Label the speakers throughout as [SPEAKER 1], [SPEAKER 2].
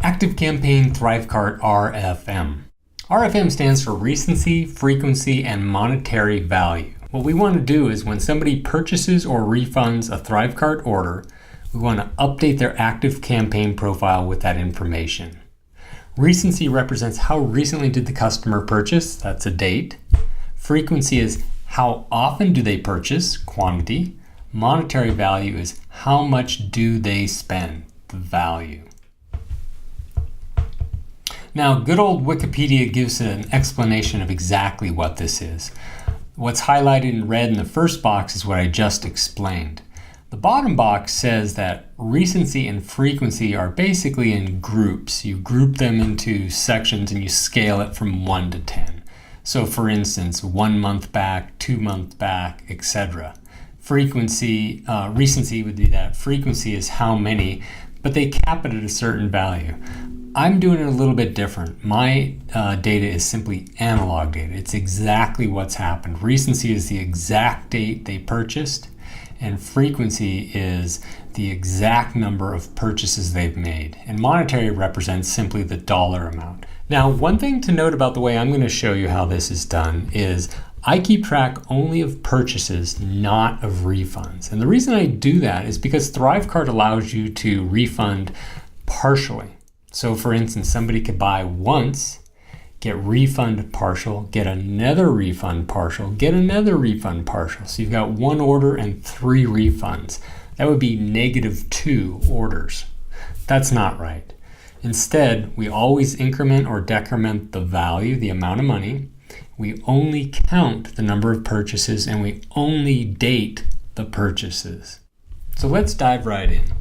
[SPEAKER 1] ActiveCampaign ThriveCart RFM. RFM stands for Recency, Frequency, and Monetary Value. What we want to do is when somebody purchases or refunds a ThriveCart order, we want to update their ActiveCampaign profile with that information. Recency represents how recently did the customer purchase, that's a date. Frequency is how often do they purchase, quantity. Monetary value is how much do they spend, the value. Now, good old Wikipedia gives an explanation of exactly what this is. What's highlighted in red in the first box is what I just explained. The bottom box says that recency and frequency are basically in groups. You group them into sections and you scale it from 1 to 10. So for instance, 1 month back, 2 months back, etc. Frequency, recency would be that. Frequency is how many, but they cap it at a certain value. I'm doing it a little bit different. My data is simply analog data. It's exactly what's happened. Recency is the exact date they purchased, and frequency is the exact number of purchases they've made. And monetary represents simply the dollar amount. Now, one thing to note about the way I'm going to show you how this is done is I keep track only of purchases, not of refunds. And the reason I do that is because ThriveCart allows you to refund partially. So for instance, somebody could buy once, get refund partial, get another refund partial, get another refund partial. So you've got 1 order and 3 refunds. That would be -2 orders. That's not right. Instead, we always increment or decrement the value, the amount of money. We only count the number of purchases and we only date the purchases. So let's dive right in.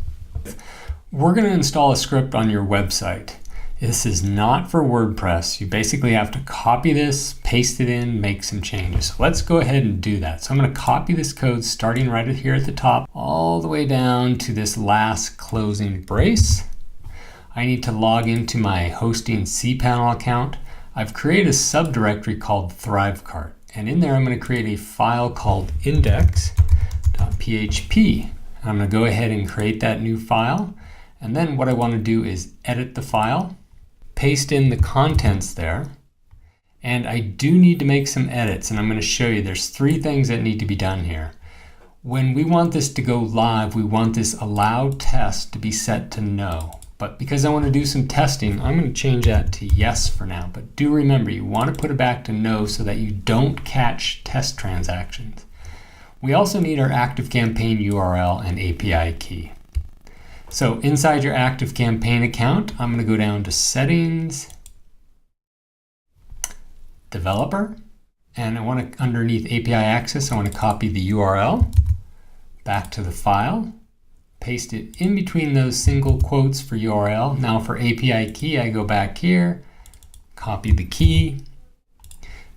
[SPEAKER 1] We're going to install a script on your website. This is not for WordPress. You basically have to copy this, paste it in, make some changes. So let's go ahead and do that. So I'm going to copy this code starting right here at the top, all the way down to this last closing brace. I need to log into my hosting cPanel account. I've created a subdirectory called ThriveCart. And in there, I'm going to create a file called index.php. I'm going to go ahead and create that new file. And then what I want to do is edit the file, paste in the contents there, and I do need to make some edits, and I'm going to show you there's 3 things that need to be done here. When we want this to go live, we want this allow test to be set to no. But because I want to do some testing, I'm going to change that to yes for now. But do remember, you want to put it back to no so that you don't catch test transactions. We also need our ActiveCampaign URL and API key. So inside your ActiveCampaign account, I'm going to go down to Settings, Developer, and I want to, underneath API Access, I want to copy the URL back to the file, paste it in between those single quotes for URL. Now for API key, I go back here, copy the key,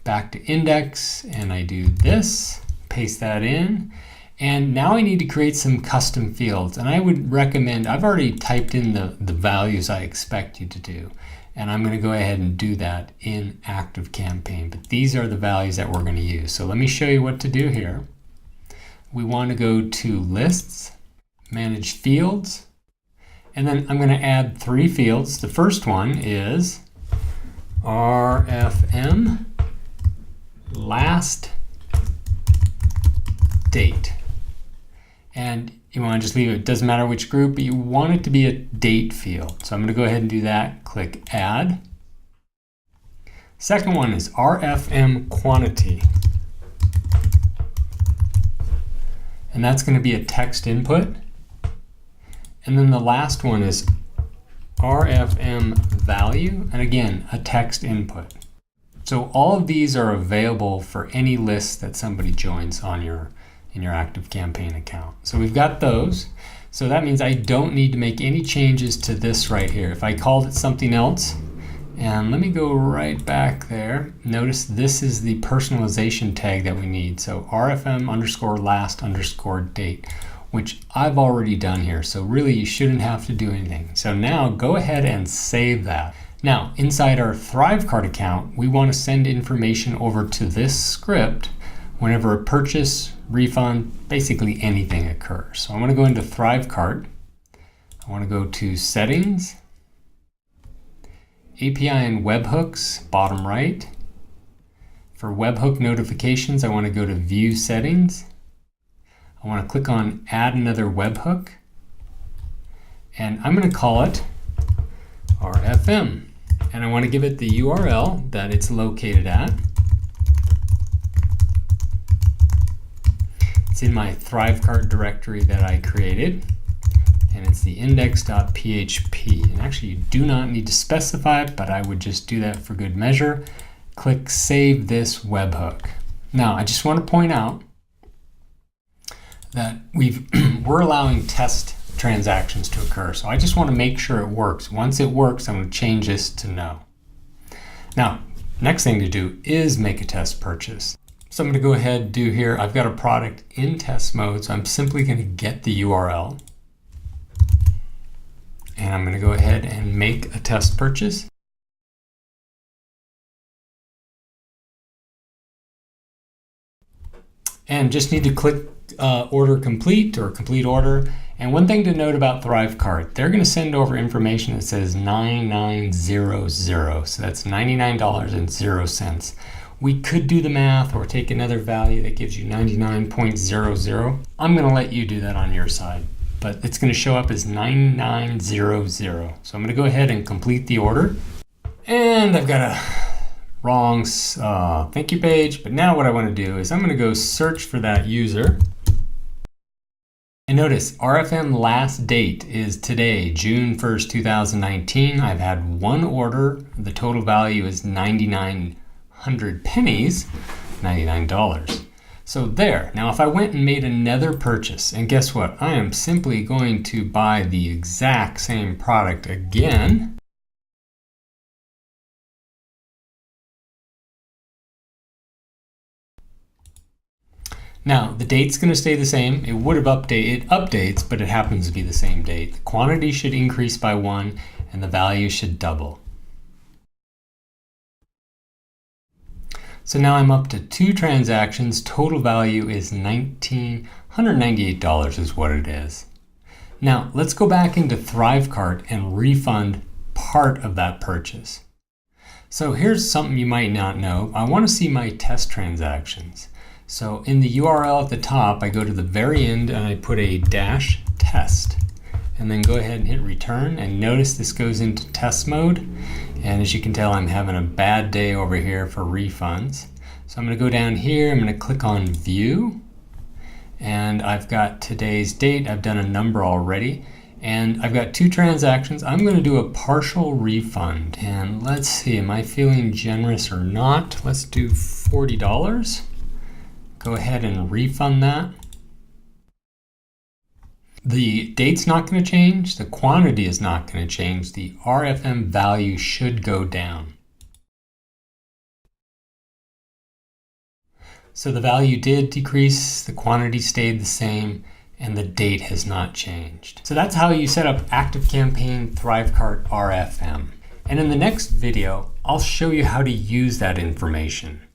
[SPEAKER 1] back to index, and I do this, paste that in. And now I need to create some custom fields, and I would recommend, I've already typed in the values I expect you to do, and I'm going to go ahead and do that in ActiveCampaign, but these are the values that we're going to use. So let me show you what to do here. We want to go to Lists, Manage Fields, and then I'm going to add 3 fields. The first one is RFM last date. And you want to just leave it, doesn't matter which group, but you want it to be a date field. So I'm going to go ahead and do that, click Add. Second one is RFM quantity. And that's going to be a text input. And then the last one is RFM value, and again, a text input. So all of these are available for any list that somebody joins on in your ActiveCampaign account. So we've got those. So that means I don't need to make any changes to this right here. If I called it something else, and let me go right back there. Notice this is the personalization tag that we need. So RFM_last_date, which I've already done here. So really you shouldn't have to do anything. So now go ahead and save that. Now inside our ThriveCart account, we want to send information over to this script whenever a purchase, refund, basically anything occurs. So I'm going to go into ThriveCart. I want to go to Settings, API and webhooks, bottom right. For webhook notifications, I want to go to View Settings. I want to click on Add Another Webhook. And I'm going to call it RFM. And I want to give it the URL that it's located at. It's in my ThriveCart directory that I created. And it's the index.php. And actually, you do not need to specify it, but I would just do that for good measure. Click Save This Webhook. Now, I just want to point out that we're allowing test transactions to occur. So I just want to make sure it works. Once it works, I'm going to change this to no. Now, next thing to do is make a test purchase. So I'm going to go ahead and do here. I've got a product in test mode, so I'm simply going to get the URL. And I'm going to go ahead and make a test purchase. And just need to click order complete or complete order. And one thing to note about ThriveCart, they're going to send over information that says 9900. So that's $99.00. We could do the math or take another value that gives you 99.00. I'm going to let you do that on your side, but it's going to show up as 9900. So I'm going to go ahead and complete the order. And I've got a wrong thank you page, but now what I want to do is I'm going to go search for that user. And notice RFM last date is today, June 1st, 2019. I've had one order. The total value is 9,900 pennies, $99. So there. Now if I went and made another purchase, and guess what? I am simply going to buy the exact same product again. Now, the date's going to stay the same. It would have updated, it updates, but it happens to be the same date. The quantity should increase by 1, and the value should double. So now I'm up to 2 transactions. Total value is $1,998 is what it is. Now, let's go back into ThriveCart and refund part of that purchase. So here's something you might not know. I want to see my test transactions. So in the URL at the top, I go to the very end and I put a -test and then go ahead and hit return, and notice this goes into test mode. And as you can tell, I'm having a bad day over here for refunds. So I'm going to go down here, I'm going to click on view, and I've got today's date. I've done a number already, and I've got 2 transactions. I'm going to do a partial refund, and let's see, am I feeling generous or not? Let's do $40. Go ahead and refund that. The date's not going to change. The quantity is not going to change. The RFM value should go down. So the value did decrease, the quantity stayed the same, and the date has not changed. So that's how you set up ActiveCampaign ThriveCart RFM. And in the next video, I'll show you how to use that information.